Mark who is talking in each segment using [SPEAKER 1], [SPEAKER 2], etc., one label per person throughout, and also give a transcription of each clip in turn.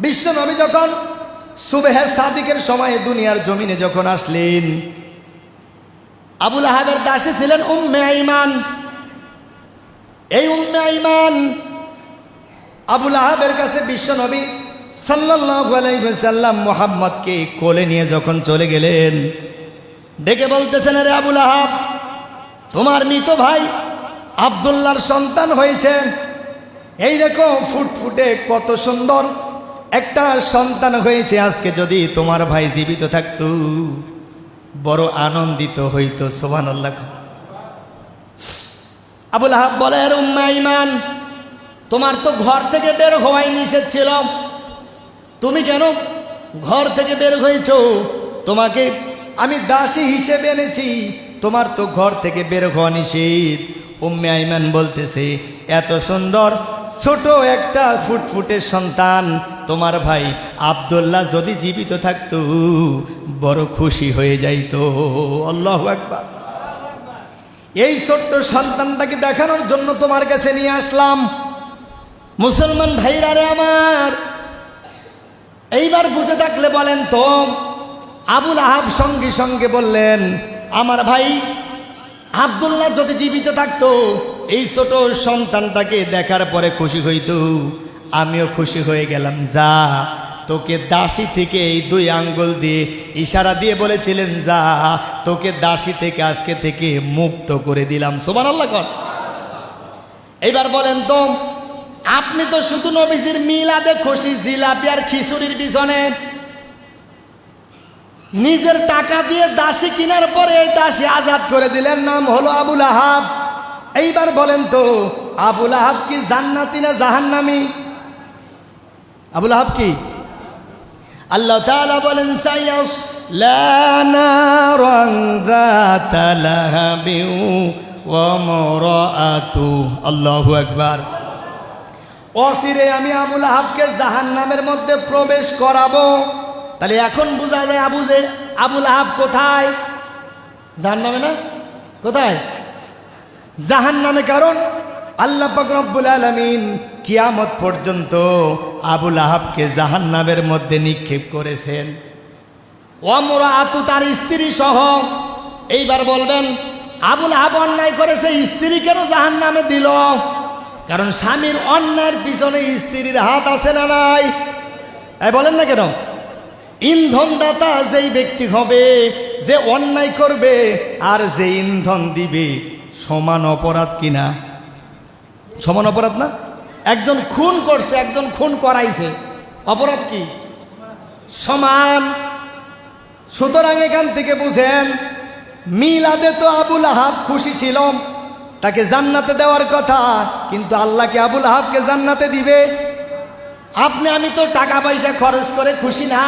[SPEAKER 1] বিশ্ব নবী যখন সুবহে সাদিকের সময়ে দুনিয়ার জমিনে যখন আসলেন, আবু লাহাবের দাসী ছিলেন উম্মে আইমান। এই উম্মে আইমান আবু লাহাবের কাছে বিশ্ব নবী সাল্লাল্লাহু আলাইহি ওয়াসাল্লাম মুহাম্মদকে কোলে নিয়ে যখন চলে গেলেন, ডেকে বলতেছেন, রে আবু লাহাব, তোমার মৃত ভাই আব্দুল্লাহর সন্তান হয়েছে। এই দেখো ফুটফুটে কত সুন্দর একটা সন্তান হয়েছে। আজকে যদি তোমার ভাই জীবিত থাকতো বড় আনন্দিত হইতো। সুবহানাল্লাহ। আবু লাহাব বলে, আরে উম্মে আইমান, তোমার তো ঘর থেকে বের হওয়াই নিষেধ ছিল, তুমি কেন ঘর থেকে বের হয়েছো? তোমাকে আমি দাসী হিসেবে এনেছি, তোমার তো ঘর থেকে বের হওয়া নিষেধ। উম্মে আইমান বলতেছে, এত সুন্দর ছোট একটা ফুটফুটে সন্তান তোমার ভাই আব্দুল্লাহ যদি জীবিত থাকতো বড় খুশি হয়ে যাইতো। আল্লাহু আকবার। এই ছোট্ট সন্তানটাকে দেখানোর জন্য তোমার কাছে নিয়ে আসলাম। মুসলমান ভাইরা রে আমার, এইবার বুঝে থাকলে বলেন তো। আবু লাহাব সঙ্গে সঙ্গে বললেন, আমার ভাই আব্দুল্লাহ যদি জীবিত থাকতো এই ছোট সন্তানটাকে দেখার পরে খুশি হইতো, আমিও খুশি হয়ে গেলাম। যা, তোকে দাসী থেকে এই 2 আঙ্গুল দিয়ে ইশারা দিয়ে বলেছিলেন, যা, তোকে দাসী থেকে আজকে থেকে মুক্ত করে দিলাম। সুবহানাল্লাহ। এইবার বলেন তো, আপনি তো শুধু নবীজির মিলাদে খুশি, জিলাপি আর খিচুড়ির পিছনে। নিজের টাকা দিয়ে দাসী কেনার পরে এই দাসী আজাদ করে দিলেন, নাম হলো আবু লাহাব। এইবার বলেন তো, আবু লাহাব কি জান্নাতি না জাহান্নামী? আবু লাহাব কি? আল্লাহ তাআলা বলেন, সায়াসলা নারান যাতা লাহাবিন ওয়া মারআতু। আল্লাহু আকবার। অচিরে আমি আবু লাহাবকে জাহান্নামের মধ্যে প্রবেশ করাবো। তাহলে এখন বোঝা যায় আবু লাহাব কোথায়? জাহান্নামে না? কোথায়? জাহান্নামে। কারণ আল্লাহ পাক রব্বুল আলামিন কিয়ামত পর্যন্ত আবু লাহাবকে জাহান্নামের মধ্যে নিক্ষেপ করেছেন। ওয়ামরাআতু, তার স্ত্রী সহ। এইবার বলবেন, আবু লাহাব অন্যায় করেছে, স্ত্রী কেন জাহান্নামে দিল? কারণ স্বামীর অন্যায়ের পিছনে স্ত্রীর হাত আছে না নাই? বলেন না কেন? ইন্ধনদাতা যেই ব্যক্তি হবে, যে অন্যায় করবে আর যে ইন্ধন দিবে, সমান অপরাধ কিনা? সমান অপরাধ না? একজন খুন করছে, একজন খুন করাইছে, অপরাধ কি? সমান। সুতরাং এখান থেকে বুঝেন, মিলাদে তো আবু লাহাব খুশি ছিল, তাকে জান্নাতে দেওয়ার কথা, কিন্তু আল্লাহ কি আবু লাহাবকে জান্নাতে দিবে? আপনি আমি তো টাকা পয়সা খরচ করে খুশি না,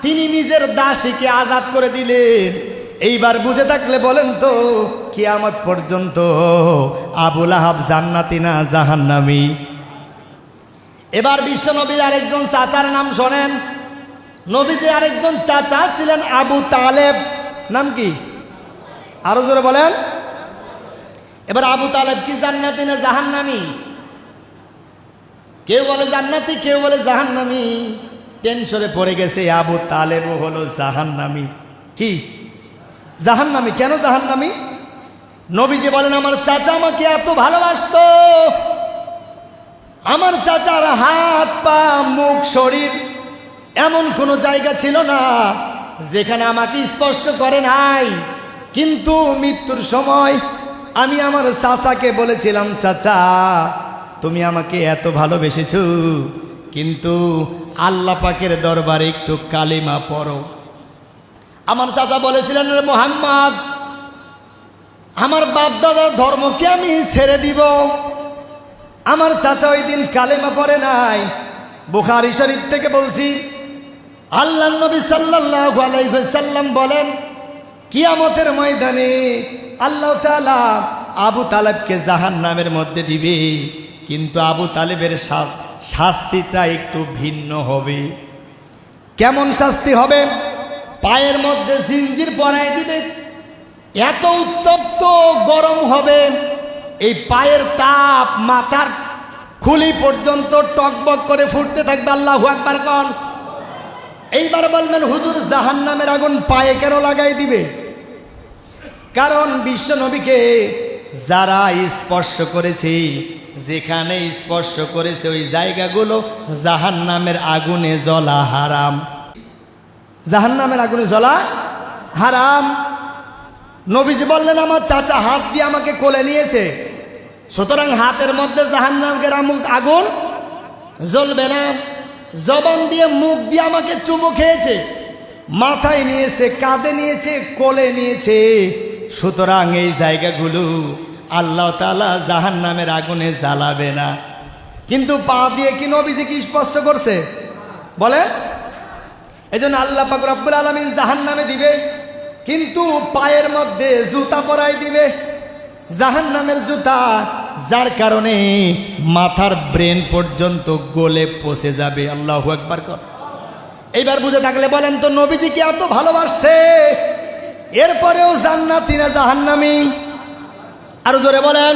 [SPEAKER 1] তিনি নিজের দাসীকে আজাদ করে দিলেন। এইবার বুঝে থাকলে বলেন তো, কিয়ামত পর্যন্ত আবু লাহাব জান্নাতি না জাহান্নামী? এবার বিশ্ব নবীর আরেকজন চাচার নাম শোনেন। নবীজির আরেকজন চাচা ছিলেন আবু তালেব। নাম কি? আরো জোরে বলেন। এবার আবু তালেব কি জান্নাতি না জাহান্নামী? কেউ বলে জান্নাতি, কেউ বলে জাহান্নামী। টেনশনে পড়ে গেছে, আবু তালেবও হলো জাহান্নামী। কি? জাহান্নামী। কেন জাহান্নামী? নবীজি বলেন, আমার চাচা আমাকে এত ভালোবাসতো, আমার চাচার হাত পা মুখ শরীর এমন কোনো জায়গা ছিল না যেখানে আমাকে স্পর্শ করে নাই। কিন্তু মৃত্যুর সময় আমি আমার চাচাকে বলেছিলাম, চাচা তুমি আমাকে এত ভালোবেসেছো, কিন্তু আল্লাহ পাকের দরবারে একটু কালিমা পড়ো। আমার চাচা বলেছিলেন, রে মুহাম্মদ, আমার বাপ দাদার ধর্মকে আমি ছেড়ে দিব। আমার চাচা ওই দিন কালেমা পড়ে নাই। বুখারী শরীফ থেকে বলছি, আল্লাহর নবী সাল্লাল্লাহু আলাইহি ওয়াসাল্লাম বলেন, কিয়ামতের ময়দানে আল্লাহ তাআলা আবু তালেবকে জাহান্নামের মধ্যে দিবে, কিন্তু আবু তালেবের শাস্তিটা একটু ভিন্ন হবে। কেমন শাস্তি হবে? পায়ের মধ্যে জিঞ্জির পরায় দিবে, এত উত্তপ্ত গরম হবে, এই পায়ের তাপ মাথার খুলি পর্যন্ত টকবক করে ফুটতে থাকবে। আল্লাহু আকবার কোন। এইবার বলবেন হুজুর জাহান্নামের আগুন পায়ে কেন লাগাই দিবে? কারণ বিশ্ব নবীকে যারা স্পর্শ করেছে, যেখানে স্পর্শ করেছে ওই জায়গাগুলো জাহান্নামের আগুনে জ্বলা হারাম। জাহান্নামের আগুনে জ্বলা হারাম। নবীজি বললেন আমার চাচা হাত দিয়ে আমাকে কোলে নিয়েছে, সুতরাং হাতের মধ্যে জাহান্নামের আগুন জ্বলবে না। জবান দিয়ে মুখ দিয়ে আমাকে চুমু খেয়েছে, মাথায় নিয়েছে, কাঁধে নিয়েছে, কোলে নিয়েছে, সুতরাং এই জায়গাগুলো আল্লাহ তাআলা জাহান্নামের আগুনে জ্বালাবে না। কিন্তু পা দিয়ে কি নবীজি কি স্পর্শ করছে বলেন? এজন্য আল্লাহ পাক রব্বুল আলামিন জাহান্নামে দিবে, কিন্তু পায়ের মধ্যে জুতা পরাই দিবে, জাহান্নামের জুতা, যার কারণে মাথার ব্রেন পর্যন্ত গলে পচে যাবে। আল্লাহু আকবার কর। এইবার বুঝে থাকলে বলেন তো নবীজি কি এত ভালোবাসছে, এরপরেও জান্নাতি না জাহান্নামী? আরো জোরে বলেন।